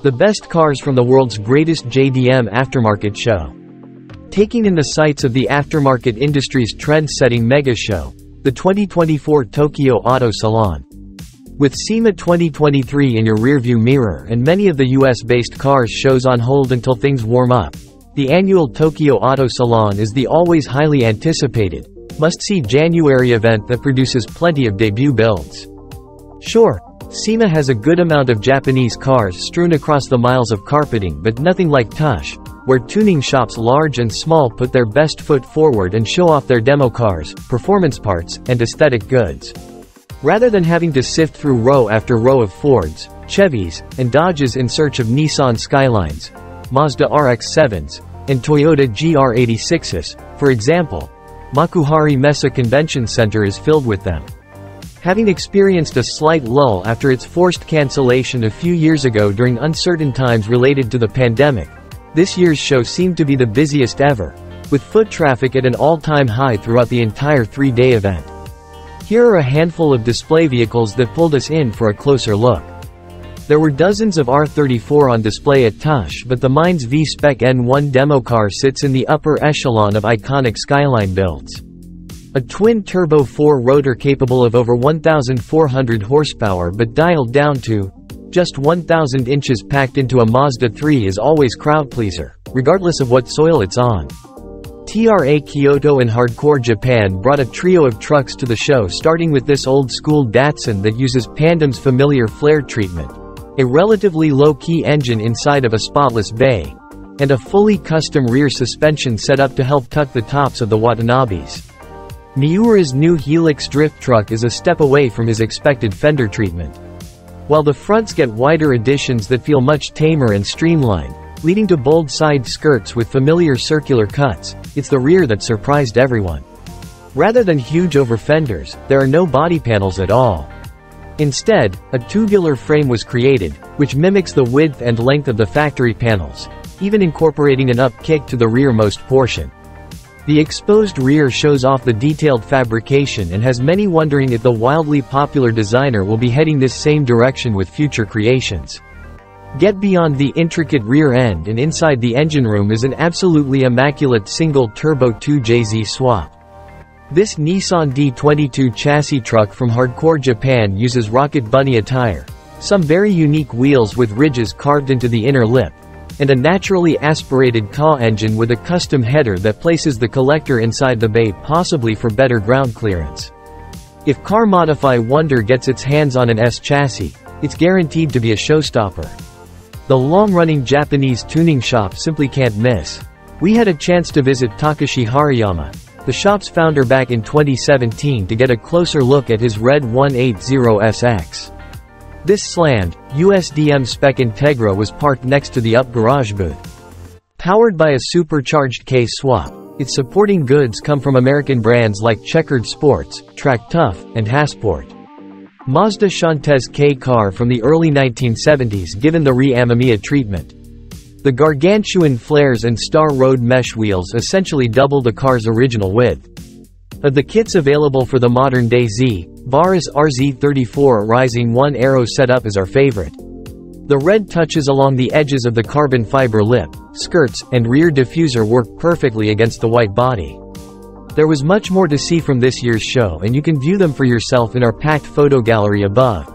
The best cars from the world's greatest JDM Aftermarket show. Taking in the sights of the aftermarket industry's trend-setting mega show, the 2024 Tokyo Auto Salon. With SEMA 2023 in your rearview mirror and many of the US-based cars shows on hold until things warm up, the annual Tokyo Auto Salon is the always highly anticipated, must-see January event that produces plenty of debut builds. Sure, SEMA has a good amount of Japanese cars strewn across the miles of carpeting, but nothing like Tush, where tuning shops large and small put their best foot forward and show off their demo cars, performance parts, and aesthetic goods. Rather than having to sift through row after row of Fords, Chevys, and Dodges in search of Nissan Skylines, Mazda RX-7s, and Toyota GR86s, for example, Makuhari Messe Convention Center is filled with them. Having experienced a slight lull after its forced cancellation a few years ago during uncertain times related to the pandemic, this year's show seemed to be the busiest ever, with foot traffic at an all-time high throughout the entire three-day event. Here are a handful of display vehicles that pulled us in for a closer look. There were dozens of R34 on display at Tush, but the Mainz V-Spec N1 demo car sits in the upper echelon of iconic Skyline builds. A twin-turbo 4-rotor capable of over 1,400 horsepower but dialed down to just 1,000 inches packed into a Mazda 3 is always crowd-pleaser, regardless of what soil it's on. TRA Kyoto and Hardcore Japan brought a trio of trucks to the show, starting with this old-school Datsun that uses Pandem's familiar flare treatment, a relatively low-key engine inside of a spotless bay, and a fully custom rear suspension set up to help tuck the tops of the Watanabes. Miura's new Helix drift truck is a step away from his expected fender treatment. While the fronts get wider additions that feel much tamer and streamlined, leading to bold side skirts with familiar circular cuts, it's the rear that surprised everyone. Rather than huge over fenders, there are no body panels at all. Instead, a tubular frame was created, which mimics the width and length of the factory panels, even incorporating an up kick to the rearmost portion. The exposed rear shows off the detailed fabrication and has many wondering if the wildly popular designer will be heading this same direction with future creations. Get beyond the intricate rear end, and inside the engine room is an absolutely immaculate single-turbo 2JZ swap. This Nissan D22 chassis truck from Hardcore Japan uses Rocket Bunny attire, some very unique wheels with ridges carved into the inner lip, and a naturally aspirated Ka engine with a custom header that places the collector inside the bay, possibly for better ground clearance. If Car Modify Wonder gets its hands on an S chassis, it's guaranteed to be a showstopper. The long-running Japanese tuning shop simply can't miss. We had a chance to visit Takashi Hariyama, the shop's founder, back in 2017 to get a closer look at his red 180SX. This slammed, USDM spec Integra was parked next to the up garage booth. Powered by a supercharged K-swap, its supporting goods come from American brands like Checkered Sports, Track Tough, and Hasport. Mazda Shantez K car from the early 1970s given the re-Amamiya treatment. The gargantuan flares and Star Road mesh wheels essentially double the car's original width. Of the kits available for the modern-day Z, Baris RZ34 Rising 1 Aero setup is our favorite. The red touches along the edges of the carbon fiber lip, skirts, and rear diffuser work perfectly against the white body. There was much more to see from this year's show, and you can view them for yourself in our packed photo gallery above.